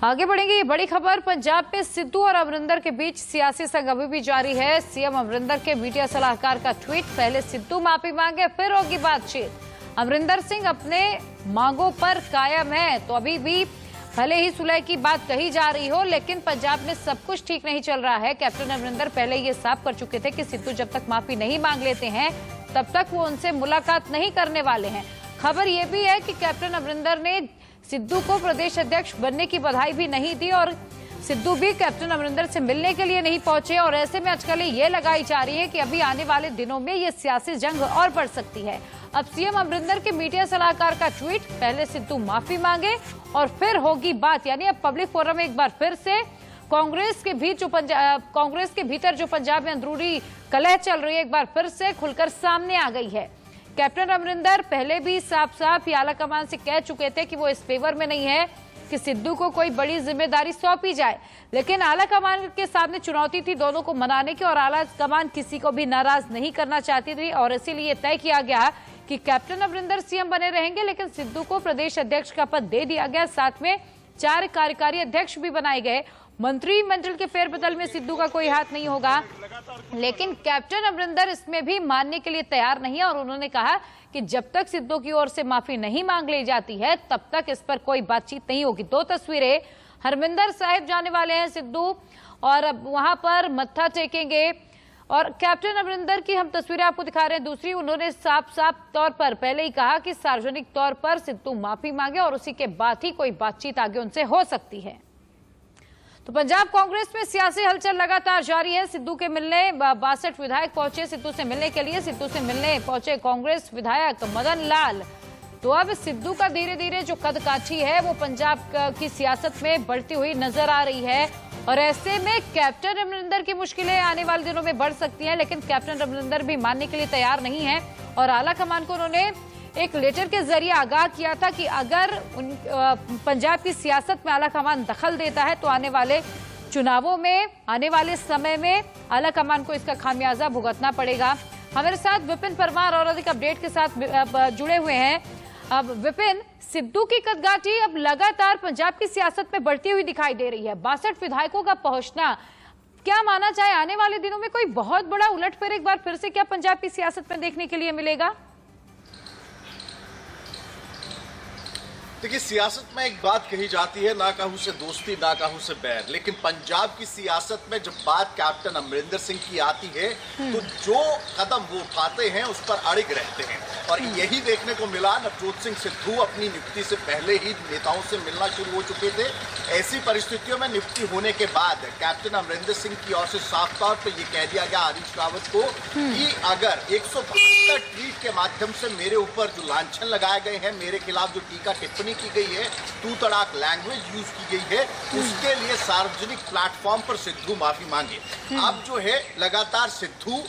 आगे बढ़ेंगे। ये बड़ी खबर, पंजाब में सिद्धू और अमरिंदर के बीच सियासी संघ अभी भी जारी है। सीएम अमरिंदर के मीडिया सलाहकार का ट्वीट, पहले सिद्धू माफी मांगे फिर होगी बातचीत। अमरिंदर सिंह अपने मांगों पर कायम है। तो अभी भी भले ही सुलह की बात कही जा रही हो, लेकिन पंजाब में सब कुछ ठीक नहीं चल रहा है। कैप्टन अमरिंदर पहले ये साफ कर चुके थे कि सिद्धू जब तक माफी नहीं मांग लेते हैं तब तक वो उनसे मुलाकात नहीं करने वाले हैं। खबर ये भी है कि कैप्टन अमरिंदर ने सिद्धू को प्रदेश अध्यक्ष बनने की बधाई भी नहीं दी और सिद्धू भी कैप्टन अमरिंदर से मिलने के लिए नहीं पहुंचे। और ऐसे में अटकलें ये लगाई जा रही है कि अभी आने वाले दिनों में ये सियासी जंग और बढ़ सकती है। अब सीएम अमरिंदर के मीडिया सलाहकार का ट्वीट, पहले सिद्धू माफी मांगे और फिर होगी बात। यानी अब पब्लिक फोरम में एक बार फिर से कांग्रेस के भीतर जो पंजाब में अंदरूनी कलह चल रही है, एक बार फिर से खुलकर सामने आ गई है। कैप्टन अमरिंदर पहले भी साफ साफ आला कमान से कह चुके थे कि वो इस फेवर में नहीं है कि सिद्धू को कोई बड़ी जिम्मेदारी सौंपी जाए, लेकिन आला कमान के सामने चुनौती थी दोनों को मनाने की और आला कमान किसी को भी नाराज नहीं करना चाहती थी और इसीलिए तय किया गया कि कैप्टन अमरिंदर सीएम बने रहेंगे, लेकिन सिद्धू को प्रदेश अध्यक्ष का पद दे दिया गया। साथ में 4 कार्यकारी अध्यक्ष भी बनाए गए। मंत्रिमंडल के फेरबदल में सिद्धू का कोई हाथ नहीं होगा, लेकिन कैप्टन अमरिंदर इसमें भी मानने के लिए तैयार नहीं है और उन्होंने कहा कि जब तक सिद्धू की ओर से माफी नहीं मांग ली जाती है तब तक इस पर कोई बातचीत नहीं होगी। 2 तस्वीरें, हरमिंदर साहिब जाने वाले हैं सिद्धू और अब वहां पर मत्था टेकेंगे और कैप्टन अमरिंदर की हम तस्वीरें आपको दिखा रहे हैं। दूसरी, उन्होंने साफ तौर पर पहले ही कहा कि सार्वजनिक तौर पर सिद्धू माफी मांगे और उसी के बाद ही कोई बातचीत आगे उनसे हो सकती है। तो पंजाब कांग्रेस में सियासी हलचल लगातार जारी है। सिद्धू के मिलने 62 विधायक पहुंचे सिद्धू से मिलने के लिए। सिद्धू से मिलने पहुंचे कांग्रेस विधायक मदन लाल। तो अब सिद्धू का धीरे धीरे जो कदकाठी है वो पंजाब की सियासत में बढ़ती हुई नजर आ रही है और ऐसे में कैप्टन अमरिंदर की मुश्किलें आने वाले दिनों में बढ़ सकती हैं, लेकिन कैप्टन अमरिंदर भी मानने के लिए तैयार नहीं है और आला कमान को उन्होंने एक लेटर के जरिए आगाह किया था कि अगर पंजाब की सियासत में आला कमान दखल देता है तो आने वाले चुनावों में, आने वाले समय में आला कमान को इसका खामियाजा भुगतना पड़ेगा। हमारे साथ विपिन परमार और अधिक अपडेट के साथ जुड़े हुए हैं। अब विपिन, सिद्धू की कदकाठी अब लगातार पंजाब की सियासत में बढ़ती हुई दिखाई दे रही है। 62 विधायकों का पहुंचना, क्या माना जाए आने वाले दिनों में कोई बहुत बड़ा उलटफेर एक बार फिर से क्या पंजाब की सियासत में देखने के लिए मिलेगा? देखिए, सियासत में एक बात कही जाती है, ना कहूं से दोस्ती ना कहूं से बैर, लेकिन पंजाब की सियासत में जब बात कैप्टन अमरिंदर सिंह की आती है तो जो कदम वो उठाते हैं उस पर अड़िग रहते हैं और यही देखने को मिला। नवजोत सिंह सिद्धू अपनी नियुक्ति से पहले ही नेताओं से मिलना शुरू हो चुके थे। ऐसी परिस्थितियों में नियुक्ति होने के बाद कैप्टन अमरिंदर सिंह की ओर से साफ तौर पर यह कह दिया गया हरीश रावत को कि अगर 172 ट्वीट के माध्यम से मेरे ऊपर जो लांछन लगाए गए हैं, मेरे खिलाफ जो टीका टिप्पणी की गई है, तू तड़ाक लैंग्वेज यूज की गई है, उसके लिए सार्वजनिक प्लेटफॉर्म पर सिद्धू माफी मांगे। अब जो है लगातार सिद्धू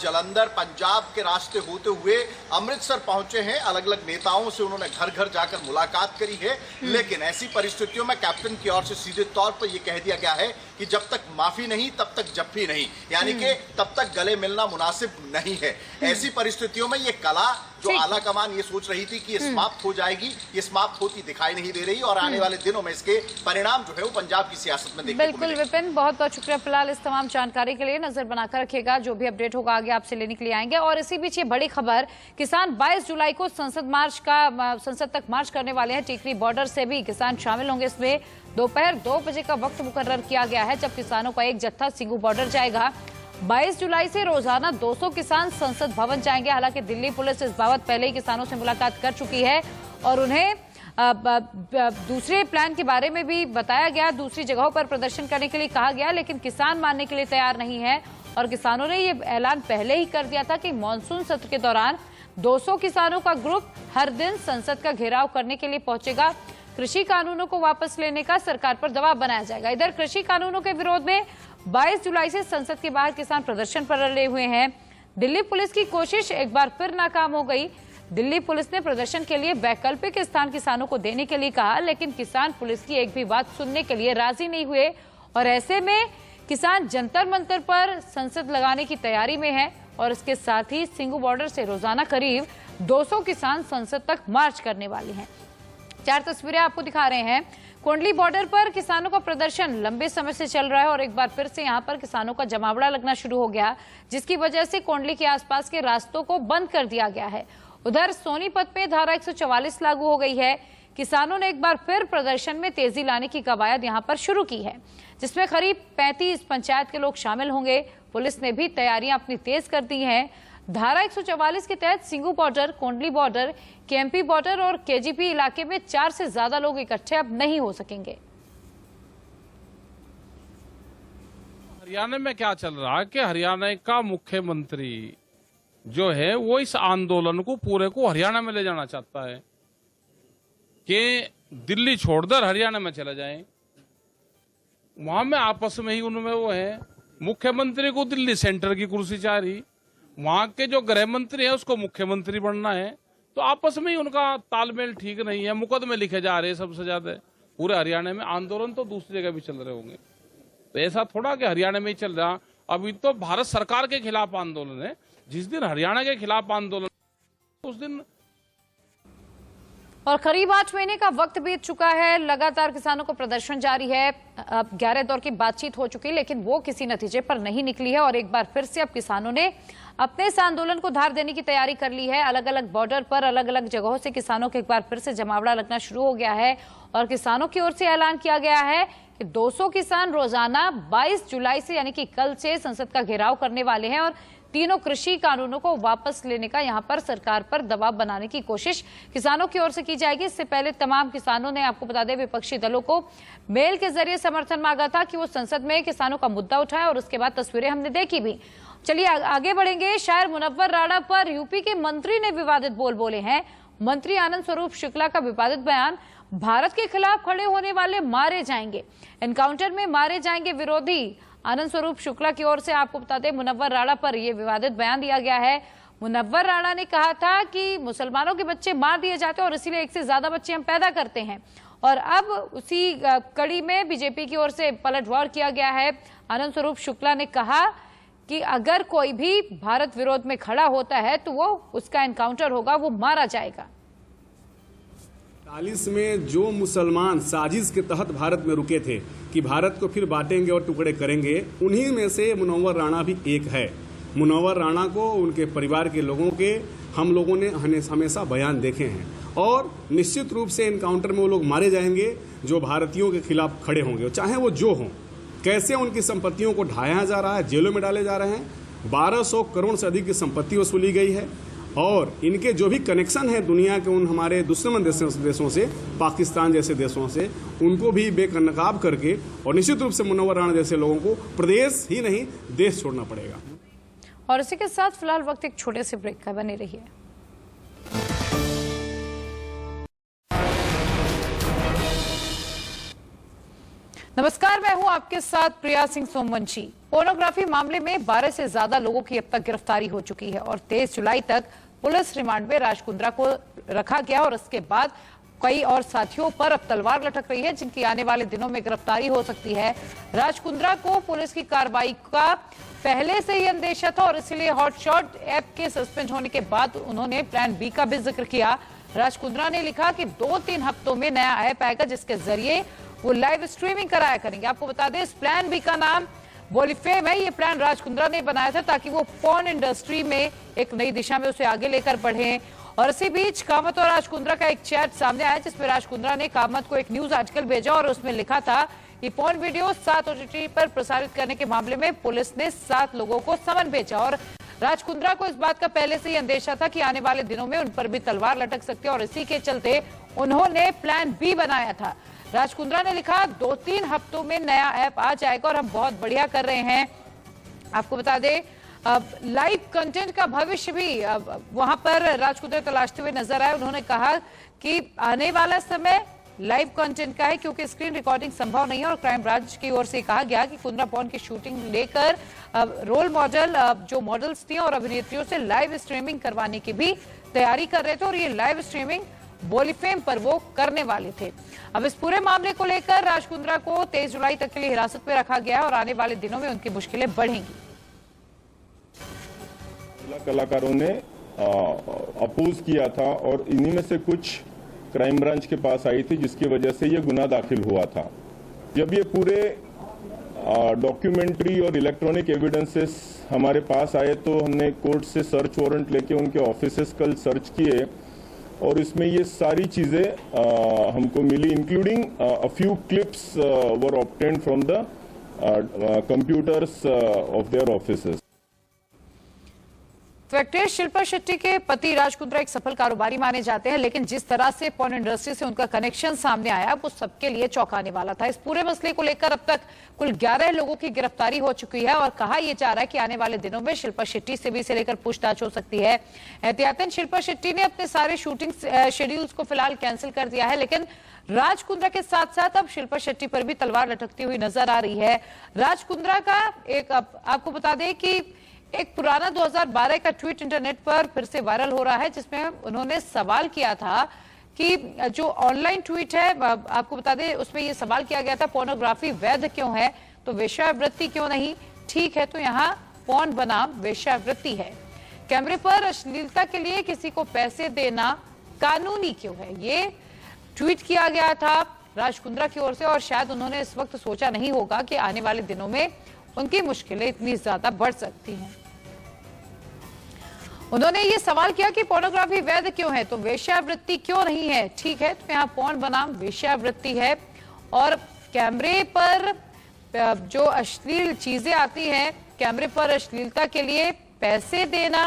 जलंधर पंजाब के रास्ते होते हुए अमृतसर पहुंचे हैं। अलग अलग नेताओं से उन्होंने घर घर जाकर मुलाकात करी है, लेकिन ऐसी परिस्थितियों में कैप्टन की ओर से सीधे तौर पर यह कह दिया गया है कि जब तक माफी नहीं तब तक जफ्फी नहीं, यानी कि तब तक गले मिलना मुनासिब नहीं है। ऐसी परिस्थितियों में ये कला जो आला कमान ये सोच रही थी कि ये समाप्त हो जाएगी, ये समाप्त होती दिखाई नहीं दे रही और आने वाले दिनों में इसके परिणाम जो है वो पंजाब की सियासत में देखने को मिलेंगे। बिल्कुल विपिन, बहुत बहुत शुक्रिया फिलहाल इस तमाम जानकारी के लिए। नजर बनाकर रखिएगा, जो भी अपडेट होगा आगे आपसे लेने के लिए आएंगे। और इसी बीच ये बड़ी खबर, किसान 22 जुलाई को संसद तक मार्च करने वाले हैं। टिकरी बॉर्डर से भी किसान शामिल होंगे। इसमें दोपहर 2 बजे का वक्त मुकर्रर किया गया है जब किसानों का एक जत्था सिंघू बॉर्डर जाएगा। 22 जुलाई से रोजाना 200 किसान संसद भवन जाएंगे। हालांकि दिल्ली पुलिस इस बाबत पहले ही किसानों से मुलाकात कर चुकी है और उन्हें दूसरे प्लान के बारे में भी बताया गया, दूसरी जगहों पर प्रदर्शन करने के लिए कहा गया, लेकिन किसान मानने के लिए तैयार नहीं है और किसानों ने ये ऐलान पहले ही कर दिया था कि मानसून सत्र के दौरान 200 किसानों का ग्रुप हर दिन संसद का घेराव करने के लिए पहुंचेगा। कृषि कानूनों को वापस लेने का सरकार पर दबाव बनाया जाएगा। इधर कृषि कानूनों के विरोध में 22 जुलाई से संसद के बाहर किसान प्रदर्शन पर अड़े हुए हैं। दिल्ली पुलिस की कोशिश एक बार फिर नाकाम हो गई। दिल्ली पुलिस ने प्रदर्शन के लिए वैकल्पिक स्थान किसानों को देने के लिए कहा, लेकिन किसान पुलिस की एक भी बात सुनने के लिए राजी नहीं हुए और ऐसे में किसान जंतर मंतर पर संसद लगाने की तैयारी में है और इसके साथ ही सिंघू बॉर्डर से रोजाना करीब 200 किसान संसद तक मार्च करने वाले हैं। 4 तस्वीरें आपको दिखा रहे हैं। कोंडली बॉर्डर पर किसानों का प्रदर्शन लंबे समय से चल रहा है और एक बार फिर से यहां पर किसानों का जमावड़ा लगना शुरू हो गया, जिसकी वजह से कोंडली के आसपास के रास्तों को बंद कर दिया गया है। उधर सोनीपत में धारा 144 लागू हो गई है। किसानों ने एक बार फिर प्रदर्शन में तेजी लाने की कवायद यहां पर शुरू की है, जिसमें करीब 35 पंचायत के लोग शामिल होंगे। पुलिस ने भी तैयारियां अपनी तेज कर दी हैं। धारा 144 के तहत Singhu border, Kondli border, KMP border और केजीपी इलाके में 4 से ज्यादा लोग इकट्ठे अब नहीं हो सकेंगे। हरियाणा में क्या चल रहा है कि हरियाणा का मुख्यमंत्री जो है वो इस आंदोलन को पूरे को हरियाणा में ले जाना चाहता है कि दिल्ली छोड़कर हरियाणा में चले जाएं। वहां में आपस में ही उनमें वो है, मुख्यमंत्री को दिल्ली सेंटर की कुर्सी चाह रही, वहां के जो गृह मंत्री है उसको मुख्यमंत्री बनना है, तो आपस में ही उनका तालमेल ठीक नहीं है। मुकदमे लिखे जा रहे हैं सबसे ज्यादा पूरे हरियाणा में। आंदोलन तो दूसरी जगह भी चल रहे होंगे, तो ऐसा थोड़ा कि हरियाणा में ही चल रहा। अभी तो भारत सरकार के खिलाफ आंदोलन है। जिस दिन हरियाणा के खिलाफ आंदोलन उस दिन। और करीब 8 महीने का वक्त बीत चुका है, लगातार किसानों को प्रदर्शन जारी है। अब 11 दौर की बातचीत हो चुकी है, लेकिन वो किसी नतीजे पर नहीं निकली है और एक बार फिर से अब किसानों ने अपने इस आंदोलन को धार देने की तैयारी कर ली है। अलग अलग बॉर्डर पर अलग अलग जगहों से किसानों को एक बार फिर से जमावड़ा लगना शुरू हो गया है और किसानों की ओर से ऐलान किया गया है कि 200 किसान रोजाना 22 जुलाई से यानी कि कल से संसद का घेराव करने वाले हैं और तीनों कृषि कानूनों को वापस लेने का यहां पर सरकार पर दबाव बनाने की कोशिश किसानों की ओर से की जाएगी। इससे पहले तमाम किसानों ने, आपको बता दें, विपक्षी दलों को मेल के जरिए समर्थन मांगा था कि वो संसद में किसानों का मुद्दा उठाए और उसके बाद तस्वीरें हमने देखी भी। चलिए आगे बढ़ेंगे। शायर मुनव्वर राणा पर यूपी के मंत्री ने विवादित बोल बोले हैं। मंत्री आनंद स्वरूप शुक्ला का विवादित बयान, भारत के खिलाफ खड़े होने वाले मारे जाएंगे, एनकाउंटर में मारे जाएंगे विरोधी। आनंद स्वरूप शुक्ला की ओर से, आपको बता दें, मुनव्वर राणा पर यह विवादित बयान दिया गया है। मुनव्वर राणा ने कहा था कि मुसलमानों के बच्चे मार दिए जाते हैं और इसीलिए एक से ज्यादा बच्चे हम पैदा करते हैं और अब उसी कड़ी में बीजेपी की ओर से पलटवार किया गया है। आनंद स्वरूप शुक्ला ने कहा कि अगर कोई भी भारत विरोध में खड़ा होता है तो वो उसका एनकाउंटर होगा, वो मारा जाएगा। 40 में जो मुसलमान साजिश के तहत भारत में रुके थे कि भारत को फिर बांटेंगे और टुकड़े करेंगे, उन्हीं में से मुनव्वर राणा भी एक है। मुनव्वर राणा को, उनके परिवार के लोगों के हम लोगों ने हमेशा बयान देखे हैं और निश्चित रूप से एनकाउंटर में वो लोग मारे जाएंगे जो भारतीयों के खिलाफ खड़े होंगे, चाहे वो जो हों। कैसे उनकी संपत्तियों को ढाया जा रहा है, जेलों में डाले जा रहे हैं। 1200 करोड़ से अधिक की संपत्ति वसूली गई है और इनके जो भी कनेक्शन है दुनिया के उन हमारे दुश्मन देशों से, पाकिस्तान जैसे देशों से, उनको भी बेनकाब करके और निश्चित रूप से मुनव्वर राणा जैसे लोगों को प्रदेश ही नहीं देश छोड़ना पड़ेगा। और इसी के साथ फिलहाल वक्त एक छोटे से ब्रेक का, बने रहिए। नमस्कार, मैं हूं आपके साथ प्रिया सिंह सोमवंशी। पोर्नोग्राफी मामले में 12 से ज्यादा लोगों की अब तक गिरफ्तारी हो चुकी है और 23 जुलाई तक पुलिस रिमांड में राज कुंद्रा को रखा गया और इसके बाद कई और साथियों पर अब तलवार लटक रही है, जिनकी आने वाले दिनों में गिरफ्तारी हो सकती है। राज कुंद्रा को पुलिस की कार्रवाई का पहले से ही अंदेशा था और इसलिए हॉटशॉट ऐप के सस्पेंड होने के बाद उन्होंने प्लान बी का भी जिक्र किया। राज कुंद्रा ने लिखा कि 2-3 हफ्तों में नया ऐप आएगा जिसके जरिए वो लाइव स्ट्रीमिंग कराया करेंगे। आपको बता दें, इस प्लान बी का नाम वोलिफेम है। ये प्लान राज कुंद्रा ने बनाया था ताकि वो पॉर्न इंडस्ट्री में एक नई दिशा में उसे आगे लेकर बढ़े। और इसी बीच कामत और राज कुंद्रा का एक चैट सामने आया जिसमें राज कुंद्रा ने कामत को एक न्यूज आर्टिकल भेजा और उसमें लिखा था कि पॉर्न वीडियो 7 OTT पर प्रसारित करने के मामले में पुलिस ने 7 लोगों को समन भेजा और राज कुंद्रा को इस बात का पहले से ही अंदेशा था कि आने वाले दिनों में उन पर भी तलवार लटक सकती है और इसी के चलते उन्होंने प्लान बी बनाया था। राज कुंद्रा ने लिखा, 2-3 हफ्तों में नया ऐप आ जाएगा और हम बहुत बढ़िया कर रहे हैं। आपको बता दें, अब लाइव कंटेंट का भविष्य भी वहां पर राज कुंद्रा तलाशते हुए नजर आए। उन्होंने कहा कि आने वाला समय लाइव कंटेंट का है क्योंकि स्क्रीन रिकॉर्डिंग संभव नहीं है और क्राइम ब्रांच की ओर से कहा गया कि कुंद्रा पॉर्न की शूटिंग लेकर रोल मॉडल जो मॉडल्स थी और अभिनेत्रियों से लाइव स्ट्रीमिंग करवाने की भी तैयारी कर रहे थे और ये लाइव स्ट्रीमिंग वोलिफेम पर वो करने वाले थे। अब इस पूरे मामले को लेकर राज कुंद्रा को 23 जुलाई तक के लिए हिरासत में रखा गया और आने वाले दिनों में उनकी मुश्किलें बढ़ेंगी। कलाकारों ने अपोज किया था और इन्हीं में से कुछ क्राइम ब्रांच के पास आई थी, जिसकी वजह से ये गुना दाखिल हुआ था। जब ये पूरे डॉक्यूमेंट्री और इलेक्ट्रॉनिक एविडेंसेस हमारे पास आए तो हमने कोर्ट से सर्च वारंट लेके उनके ऑफिसेस कल सर्च किए और इसमें ये सारी चीजें हमको मिली, including a few clips were obtained from the computers of their offices. तो एक्ट्रेस शिल्पा शेट्टी के पति राज कुंद्रा एक सफल कारोबारी माने जाते हैं, लेकिन जिस तरह से पॉर्न इंडस्ट्री से उनका कनेक्शन सामने आया वो सबके लिए चौंकाने वाला था। इस पूरे मसले को लेकर अब तक कुल 11 लोगों की गिरफ्तारी हो चुकी है और कहा यह जा रहा है कि आने वाले दिनों में शिल्पा शेट्टी से भी इसे लेकर पूछताछ हो सकती है। एहतियातन शिल्पा शेट्टी ने अपने सारे शूटिंग शेड्यूल्स को फिलहाल कैंसिल कर दिया है, लेकिन राज कुंद्रा के साथ साथ अब शिल्पा शेट्टी पर भी तलवार लटकती हुई नजर आ रही है। राज कुंद्रा का एक आपको बता दें कि एक पुराना 2012 का ट्वीट इंटरनेट पर फिर से वायरल हो रहा है, जिसमें उन्होंने सवाल किया था कि जो ऑनलाइन ट्वीट है, आपको बता दें उसमें ये सवाल किया गया था पोर्नोग्राफी वैध क्यों है तो वेश्यावृत्ति क्यों नहीं। ठीक है तो यहाँ पॉर्न बनाम वेश्यावृत्ति है। कैमरे पर अश्लीलता के लिए किसी को पैसे देना कानूनी क्यों है, ये ट्वीट किया गया था राज कुंद्रा की ओर से और शायद उन्होंने इस वक्त सोचा नहीं होगा कि आने वाले दिनों में उनकी मुश्किलें इतनी ज्यादा बढ़ सकती हैं। उन्होंने ये सवाल किया कि पोर्नोग्राफी वैध क्यों है तो वेश्यावृत्ति क्यों नहीं है। ठीक है तो यहाँ पॉर्न बनाम वेश्यावृत्ति है और कैमरे पर जो अश्लील चीजें आती हैं, कैमरे पर अश्लीलता के लिए पैसे देना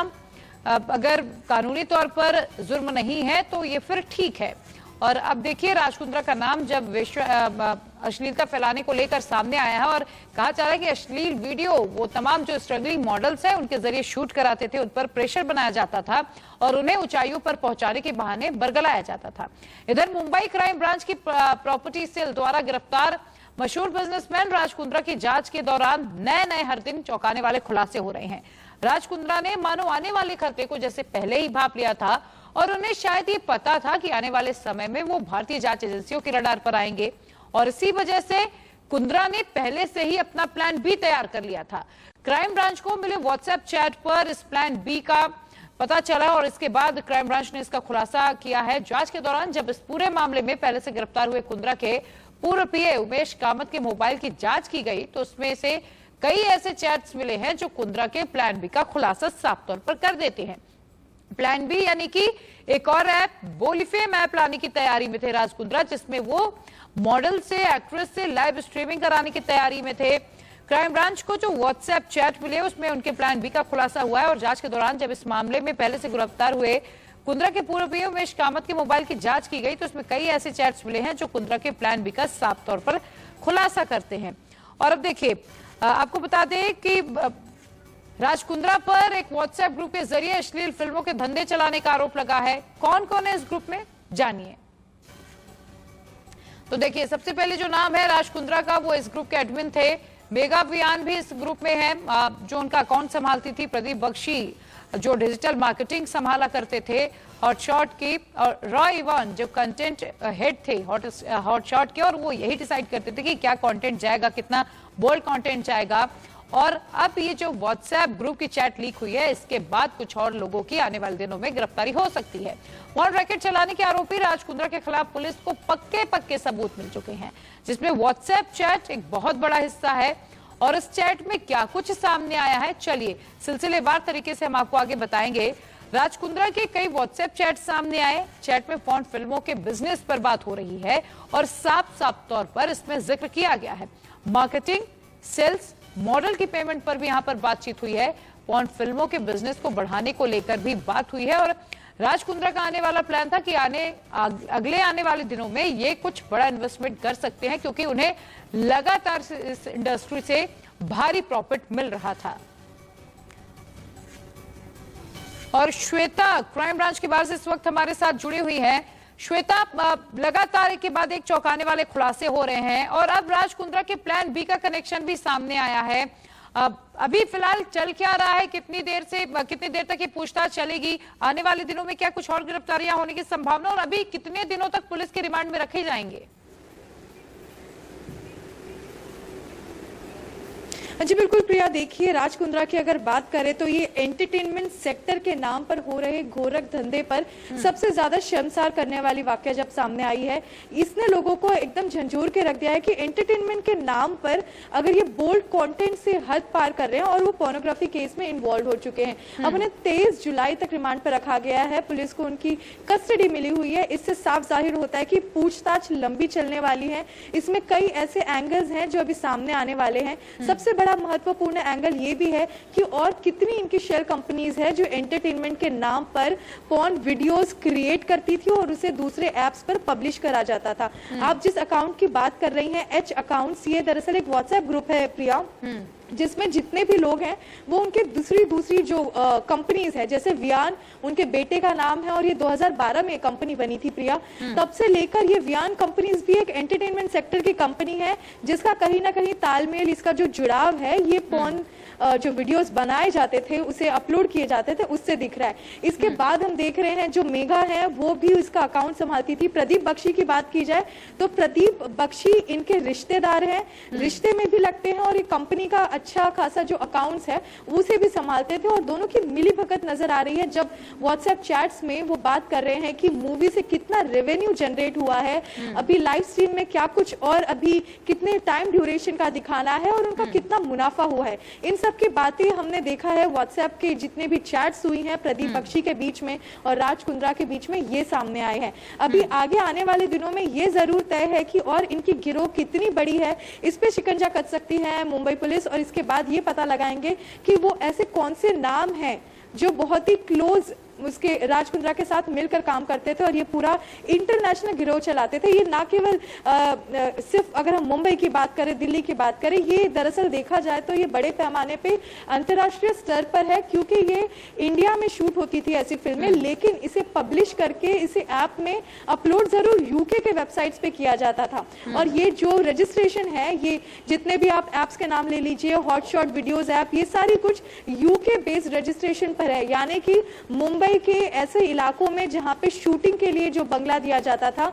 अगर कानूनी तौर पर जुर्म नहीं है तो ये फिर ठीक है। और अब देखिए राज कुंद्रा का नाम जब अश्लीलता फैलाने को लेकर सामने आया है और कहा जा रहा है कि अश्लील वीडियो वो तमाम जो स्ट्रगलिंग मॉडल्स हैं उनके जरिए शूट कराते थे, उन पर प्रेशर बनाया जाता था और उन्हें ऊंचाइयों पर पहुंचाने के बहाने बरगलाया जाता था। इधर मुंबई क्राइम ब्रांच की प्रॉपर्टी सेल द्वारा गिरफ्तार मशहूर बिजनेसमैन राज कुंद्रा की जांच के दौरान नए हर दिन चौंकाने वाले खुलासे हो रहे हैं। राज कुंद्रा ने मानो आने वाले खतरे को जैसे पहले ही भांप लिया था और उन्हें शायद ये पता था कि आने वाले समय में वो भारतीय जांच एजेंसियों के रडार पर आएंगे और इसी वजह से कुंद्रा ने पहले से ही अपना प्लान बी तैयार कर लिया था। क्राइम ब्रांच को मिले व्हाट्सएप चैट पर इस प्लान बी का पता चला और इसके बाद क्राइम ब्रांच ने इसका खुलासा किया है। जांच के दौरान जब इस पूरे मामले में पहले से गिरफ्तार हुए कुंद्रा के पूर्व पीए उमेश कामत के मोबाइल की जांच की गई तो उसमें से कई ऐसे चैट्स मिले हैं जो कुंद्रा के प्लान बी का खुलासा साफ तौर पर कर देते हैं। प्लान बी यानी कि एक और ऐप बोलीफेम ऐप लाने की तैयारी में थे राज कुंद्रा, जिसमें वो मॉडल से एक्ट्रेस से लाइव स्ट्रीमिंग कराने की तैयारी में थे। क्राइम ब्रांच को जो व्हाट्सएप चैट मिले उसमें उनके प्लान बी का खुलासा हुआ है और जांच के दौरान जब इस मामले में पहले से गिरफ्तार हुए कुंद्रा के पूर्व पीए उमेश कामत के मोबाइल की जांच की गई तो उसमें कई ऐसे चैट्स मिले हैं जो कुंद्रा के प्लान बी का साफ तौर पर खुलासा करते हैं। और अब देखिए आपको बता दें कि राज कुंद्रा पर एक व्हाट्सएप ग्रुप के जरिए अश्लील फिल्मों के धंधे चलाने का आरोप लगा है। कौन कौन है इस ग्रुप में जानिए। तो देखिए सबसे पहले जो नाम है राज कुंद्रा का वो इस ग्रुप के एडमिन थे। मेगा वियान भी इस ग्रुप में है जो उनका अकाउंट संभालती थी। प्रदीप बख्शी जो डिजिटल मार्केटिंग संभाला करते थे हॉटशॉट की और रॉय इवान जो कंटेंट हेड थे हॉटशॉट के और वो यही डिसाइड करते थे कि क्या कंटेंट जाएगा, कितना बोल्ड कंटेंट जाएगा। और अब ये जो व्हाट्सएप ग्रुप की चैट लीक हुई है इसके बाद कुछ और लोगों की आने वाले दिनों में गिरफ्तारी हो सकती है। पॉर्न रैकेट चलाने के आरोपी राज कुंद्रा के खिलाफ पुलिस को पक्के सबूत मिल चुके हैं, जिसमें व्हाट्सएप चैट एक बहुत बड़ा हिस्सा है। और इस चैट में क्या कुछ सामने आया है चलिए सिलसिलेवार तरीके से हम आपको आगे बताएंगे। राज कुंद्रा के कई व्हाट्सएप चैट सामने आए। चैट में पॉर्न फिल्मों के बिजनेस पर बात हो रही है और साफ तौर पर इसमें जिक्र किया गया है मार्केटिंग, सेल्स, मॉडल की पेमेंट पर भी यहां पर बातचीत हुई है। पॉर्न फिल्मों के बिजनेस को बढ़ाने को लेकर भी बात हुई है और राज कुंद्रा का आने वाला प्लान था कि अगले आने वाले दिनों में ये कुछ बड़ा इन्वेस्टमेंट कर सकते हैं क्योंकि उन्हें लगातार इस इंडस्ट्री से भारी प्रॉफिट मिल रहा था। और श्वेता क्राइम ब्रांच के बाहर से इस वक्त हमारे साथ जुड़ी हुई है। श्वेता, लगातार एक के बाद एक चौंकाने वाले खुलासे हो रहे हैं और अब राज कुंद्रा के प्लान बी का कनेक्शन भी सामने आया है। अभी फिलहाल चल क्या रहा है, कितनी देर तक ये पूछताछ चलेगी, आने वाले दिनों में क्या कुछ और गिरफ्तारियां होने की संभावना और अभी कितने दिनों तक पुलिस के रिमांड में रखे जाएंगे? जी बिल्कुल प्रिया, देखिए राज कुंद्रा की अगर बात करें तो ये एंटरटेनमेंट सेक्टर के नाम पर हो रहे घोरक धंधे पर सबसे ज्यादा शर्मसार करने वाली वाकया जब सामने आई है। इसने लोगों को एकदम झंझोर के रख दिया है कि एंटरटेनमेंट के नाम पर अगर ये बोल्ड कंटेंट से हद पार कर रहे हैं और वो पोर्नोग्राफी केस में इन्वॉल्व हो चुके हैं। अब उन्हें 23 जुलाई तक रिमांड पर रखा गया है। पुलिस को उनकी कस्टडी मिली हुई है। इससे साफ जाहिर होता है कि पूछताछ लंबी चलने वाली है। इसमें कई ऐसे एंगल्स हैं जो अभी सामने आने वाले हैं। सबसे बड़ा महत्वपूर्ण एंगल ये भी है कि और कितनी इनकी शेयर कंपनीज है जो एंटरटेनमेंट के नाम पर पॉर्न वीडियोस क्रिएट करती थी और उसे दूसरे एप्स पर पब्लिश करा जाता था। आप जिस अकाउंट की बात कर रही हैं, एच अकाउंट्स, ये दरअसल एक व्हाट्सएप ग्रुप है प्रिया, जिसमें जितने भी लोग हैं वो उनके दूसरी जो कंपनीज है, जैसे वियान उनके बेटे का नाम है और ये 2012 में कंपनी बनी थी प्रिया। तब से लेकर ये वियान कंपनीज भी एक एंटरटेनमेंट सेक्टर की कंपनी है जिसका कहीं ना कहीं तालमेल, इसका जो जुड़ाव है ये पॉर्न जो वीडियोस बनाए जाते थे, उसे अपलोड किए जाते थे, उससे दिख रहा है। इसके बाद हम देख रहे हैं जो मेघा है वो भी उसका अकाउंट संभालती थी। प्रदीप बख्शी की बात की जाए तो प्रदीप बख्शी इनके रिश्तेदार हैं, रिश्ते में भी लगते हैं और एक कंपनी का अच्छा खासा जो अकाउंट्स है उसे भी संभालते थे और दोनों की मिली भगत नजर आ रही है। जब व्हाट्सएप चैट्स में वो बात कर रहे हैं कि मूवी से कितना रेवेन्यू जनरेट हुआ है, अभी लाइव स्ट्रीम में क्या कुछ और अभी कितने टाइम ड्यूरेशन का दिखाना है और उनका कितना मुनाफा हुआ है, इन सब की बातें हमने देखा है। व्हाट्सएप के जितने भी चैट्स हुई हैं प्रदीप बख्शी के बीच में और राज कुंद्रा के बीच में, ये सामने आए हैं। अभी आगे आने वाले दिनों में ये जरूर तय है कि और इनकी गिरोह कितनी बड़ी है, इस पे शिकंजा कस सकती है मुंबई पुलिस और इसके बाद ये पता लगाएंगे कि वो ऐसे कौन से नाम हैं जो बहुत ही क्लोज उसके राज कुंद्रा के साथ मिलकर काम करते थे और ये पूरा इंटरनेशनल गिरोह चलाते थे। ये ना केवल सिर्फ अगर हम मुंबई की बात करें, दिल्ली की बात करें, ये दरअसल देखा जाए तो ये बड़े पैमाने पे अंतर्राष्ट्रीय स्तर पर है, क्योंकि ये इंडिया में शूट होती थी ऐसी फिल्में, लेकिन इसे पब्लिश करके इसे ऐप में अपलोड जरूर यूके के वेबसाइट्स पे किया जाता था। और ये जो रजिस्ट्रेशन है, ये जितने भी आप एप्स के नाम ले लीजिए, हॉटशॉट वीडियोज ऐप, ये सारी कुछ यूके बेस्ड रजिस्ट्रेशन पर है। यानी कि मुंबई के ऐसे इलाकों में जहां पे शूटिंग के लिए जो बंगला दिया जाता था